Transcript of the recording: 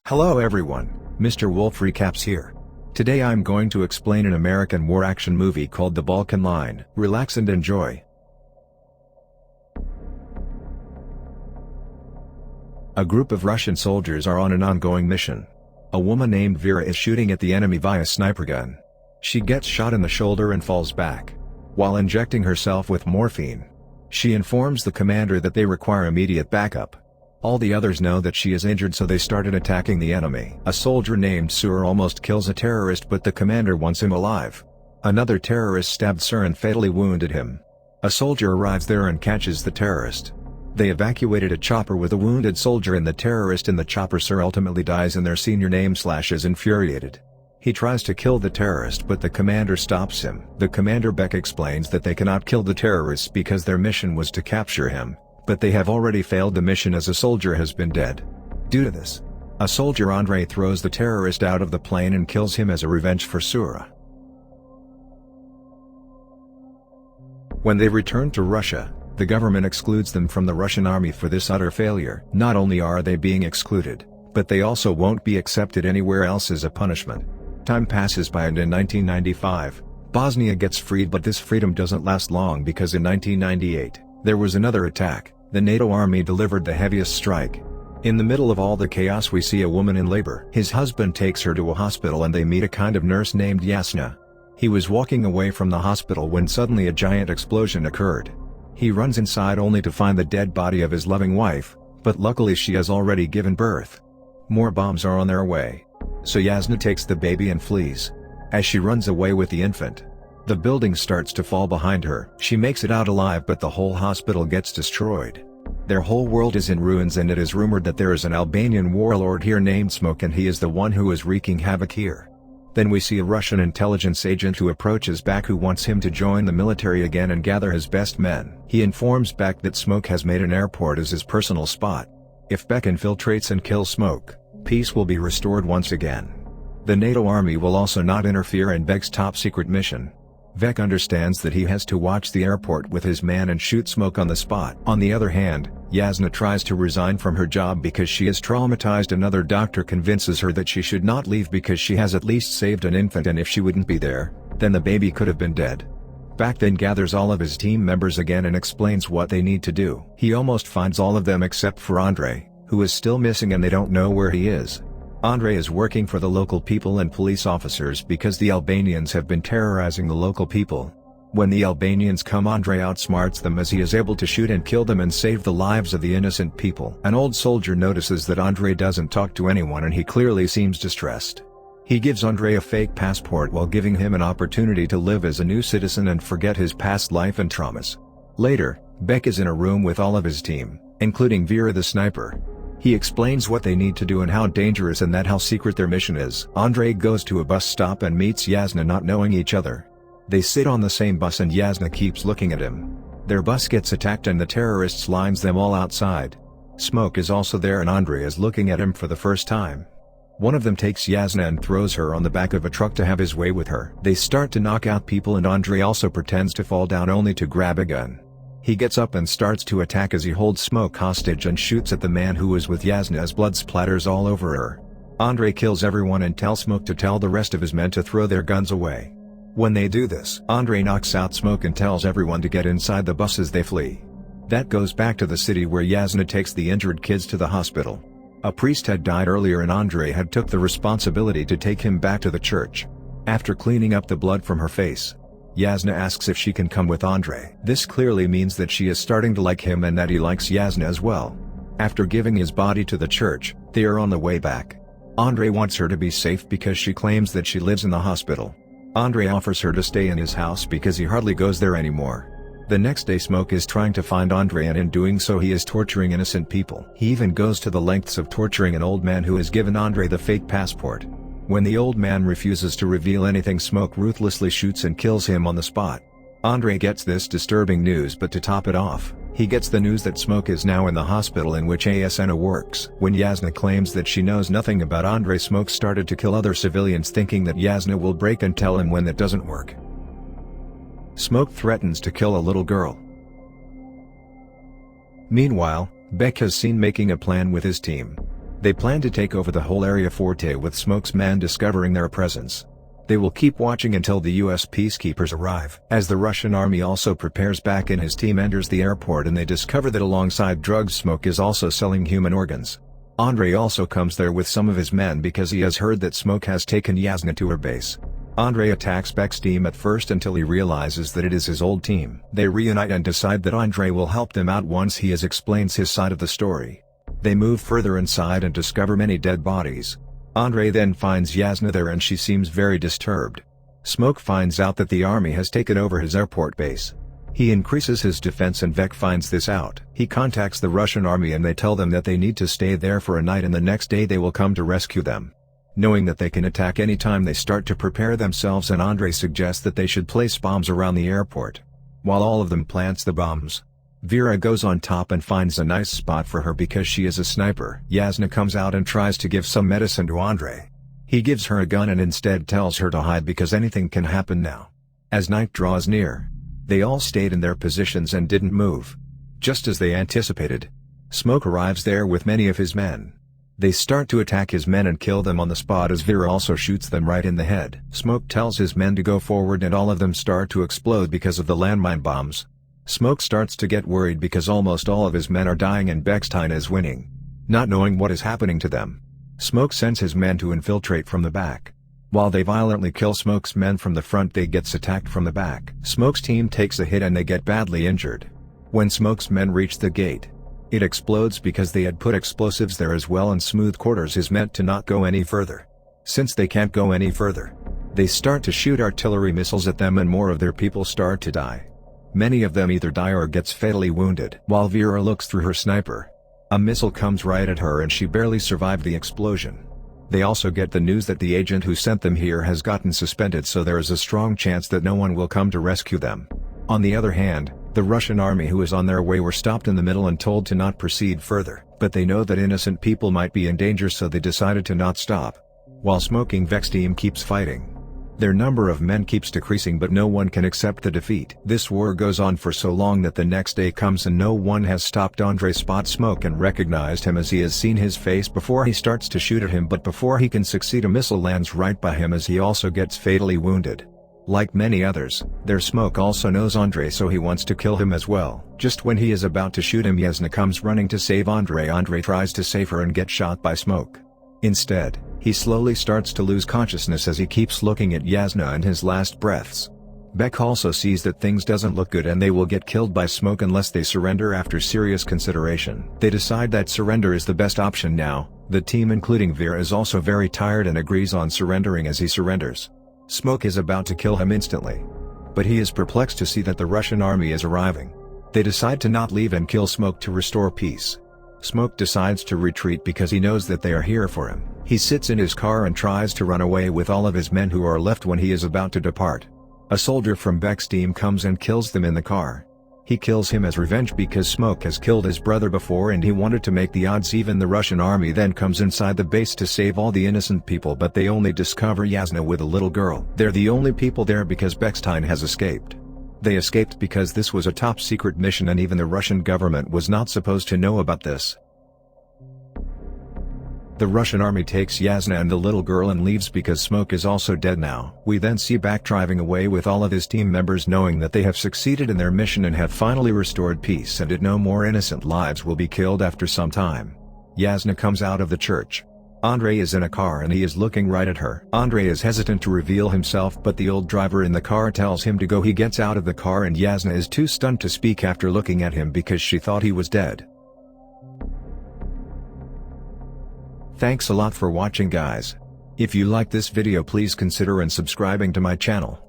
Hello everyone, Mr. Wolf Recaps here. Today I'm going to explain an American war action movie called The Balkan Line. Relax and enjoy. A group of Russian soldiers are on an ongoing mission. A woman named Vera is shooting at the enemy via sniper gun. She gets shot in the shoulder and falls back, while injecting herself with morphine. She informs the commander that they require immediate backup. All the others know that she is injured, so they started attacking the enemy. A soldier named Sur almost kills a terrorist, but the commander wants him alive. Another terrorist stabbed Sur and fatally wounded him. A soldier arrives there and catches the terrorist. They evacuated a chopper with a wounded soldier and the terrorist in the chopper. Sur ultimately dies and their senior name is infuriated. He tries to kill the terrorist, but the commander stops him. The commander Byk explains that they cannot kill the terrorists because their mission was to capture him, but they have already failed the mission as a soldier has been dead. Due to this, a soldier Andrej throws the terrorist out of the plane and kills him as a revenge for Sura. When they return to Russia, the government excludes them from the Russian army for this utter failure. Not only are they being excluded, but they also won't be accepted anywhere else as a punishment. Time passes by and in 1995, Bosnia gets freed, but this freedom doesn't last long because in 1998, there was another attack. The NATO army delivered the heaviest strike. In the middle of all the chaos we see a woman in labor. His husband takes her to a hospital and they meet a kind of nurse named Yasna. He was walking away from the hospital when suddenly a giant explosion occurred. He runs inside only to find the dead body of his loving wife, but luckily she has already given birth. More bombs are on their way. So Yasna takes the baby and flees. As she runs away with the infant, the building starts to fall behind her. She makes it out alive, but the whole hospital gets destroyed. Their whole world is in ruins, and it is rumored that there is an Albanian warlord here named Smuk, and he is the one who is wreaking havoc here. Then we see a Russian intelligence agent who approaches Byk, who wants him to join the military again and gather his best men. He informs Byk that Smuk has made an airport as his personal spot. If Byk infiltrates and kills Smuk, peace will be restored once again. The NATO army will also not interfere in Byk's top-secret mission. Byk understands that he has to watch the airport with his man and shoot Smuk on the spot. On the other hand, Yasna tries to resign from her job because she is traumatized. Another doctor convinces her that she should not leave because she has at least saved an infant, and if she wouldn't be there, then the baby could have been dead. Byk then gathers all of his team members again and explains what they need to do. He almost finds all of them except for Andrej, who is still missing and they don't know where he is. Andrej is working for the local people and police officers because the Albanians have been terrorizing the local people. When the Albanians come, Andrej outsmarts them as he is able to shoot and kill them and save the lives of the innocent people. An old soldier notices that Andrej doesn't talk to anyone and he clearly seems distressed. He gives Andrej a fake passport while giving him an opportunity to live as a new citizen and forget his past life and traumas. Later, Byk is in a room with all of his team, including Vera the sniper. He explains what they need to do and how dangerous and that how secret their mission is. Andrej goes to a bus stop and meets Yasna, not knowing each other. They sit on the same bus and Yasna keeps looking at him. Their bus gets attacked and the terrorists lines them all outside. Smuk is also there and Andrej is looking at him for the first time. One of them takes Yasna and throws her on the back of a truck to have his way with her. They start to knock out people and Andrej also pretends to fall down only to grab a gun. He gets up and starts to attack as he holds Smuk hostage and shoots at the man who is with Yasna as blood splatters all over her. Andrej kills everyone and tells Smuk to tell the rest of his men to throw their guns away. When they do this, Andrej knocks out Smuk and tells everyone to get inside the bus as they flee. That goes back to the city where Yasna takes the injured kids to the hospital. A priest had died earlier and Andrej had took the responsibility to take him back to the church. After cleaning up the blood from her face, Yasna asks if she can come with Andrej. This clearly means that she is starting to like him and that he likes Yasna as well. After giving his body to the church, they are on the way back. Andrej wants her to be safe because she claims that she lives in the hospital. Andrej offers her to stay in his house because he hardly goes there anymore. The next day Smuk is trying to find Andrej and in doing so he is torturing innocent people. He even goes to the lengths of torturing an old man who has given Andrej the fake passport. When the old man refuses to reveal anything, Smuk ruthlessly shoots and kills him on the spot. Andrej gets this disturbing news, but to top it off, he gets the news that Smuk is now in the hospital in which Yasna works. When Yasna claims that she knows nothing about Andrej, Smuk started to kill other civilians thinking that Yasna will break and tell him when that doesn't work. Smuk threatens to kill a little girl. Meanwhile, Byk has seen making a plan with his team. They plan to take over the whole area forte with Smuk's men discovering their presence. They will keep watching until the US peacekeepers arrive. As the Russian army also prepares, Byk and his team enters the airport and they discover that alongside drugs Smuk is also selling human organs. Andrej also comes there with some of his men because he has heard that Smuk has taken Jasna to her base. Andrej attacks Byk's team at first until he realizes that it is his old team. They reunite and decide that Andrej will help them out once he explains his side of the story. They move further inside and discover many dead bodies. Andrej then finds Jasna there and she seems very disturbed. Smuk finds out that the army has taken over his airport base. He increases his defense and Byk finds this out. He contacts the Russian army and they tell them that they need to stay there for a night and the next day they will come to rescue them. Knowing that they can attack anytime, they start to prepare themselves and Andrej suggests that they should place bombs around the airport. While all of them plants the bombs, Vera goes on top and finds a nice spot for her because she is a sniper. Jasna comes out and tries to give some medicine to Andrej. He gives her a gun and instead tells her to hide because anything can happen now. As night draws near, they all stayed in their positions and didn't move. Just as they anticipated, Smuk arrives there with many of his men. They start to attack his men and kill them on the spot as Vera also shoots them right in the head. Smuk tells his men to go forward and all of them start to explode because of the landmine bombs. Smuk starts to get worried because almost all of his men are dying and Byk is winning. Not knowing what is happening to them, Smuk sends his men to infiltrate from the back. While they violently kill Smuk's men from the front, they gets attacked from the back. Smuk's team takes a hit and they get badly injured. When Smuk's men reach the gate, it explodes because they had put explosives there as well and Smooth Quarters is meant to not go any further. Since they can't go any further, they start to shoot artillery missiles at them and more of their people start to die. Many of them either die or gets fatally wounded. While Vera looks through her sniper, a missile comes right at her and she barely survived the explosion. They also get the news that the agent who sent them here has gotten suspended, so there is a strong chance that no one will come to rescue them. On the other hand, the Russian army who is on their way were stopped in the middle and told to not proceed further, but they know that innocent people might be in danger, so they decided to not stop. While Smoking Byk's team keeps fighting, their number of men keeps decreasing, but no one can accept the defeat. This war goes on for so long that the next day comes and no one has stopped. Andrej spots Smuk and recognized him as he has seen his face before. He starts to shoot at him, but before he can succeed, a missile lands right by him as he also gets fatally wounded. Like many others, their Smuk also knows Andrej, so he wants to kill him as well. Just when he is about to shoot him, Jasna comes running to save Andrej. Andrej tries to save her and gets shot by Smuk. Instead, he slowly starts to lose consciousness as he keeps looking at Jasna in his last breaths. Byk also sees that things doesn't look good and they will get killed by Smuk unless they surrender. After serious consideration, they decide that surrender is the best option now. The team including Vera is also very tired and agrees on surrendering. As he surrenders, Smuk is about to kill him instantly, but he is perplexed to see that the Russian army is arriving. They decide to not leave and kill Smuk to restore peace. Smuk decides to retreat because he knows that they are here for him. He sits in his car and tries to run away with all of his men who are left when he is about to depart. A soldier from Byk's team comes and kills them in the car. He kills him as revenge because Smuk has killed his brother before and he wanted to make the odds even. The Russian army then comes inside the base to save all the innocent people, but they only discover Jasna with a little girl. They're the only people there because Byk has escaped. They escaped because this was a top secret mission and even the Russian government was not supposed to know about this. The Russian army takes Jasna and the little girl and leaves because Smuk is also dead now. We then see Byk driving away with all of his team members, knowing that they have succeeded in their mission and have finally restored peace and that no more innocent lives will be killed. After some time, Jasna comes out of the church. Andrej is in a car and he is looking right at her. Andrej is hesitant to reveal himself, but the old driver in the car tells him to go. He gets out of the car and Jasna is too stunned to speak after looking at him because she thought he was dead. Thanks a lot for watching, guys. If you like this video, please consider subscribing to my channel.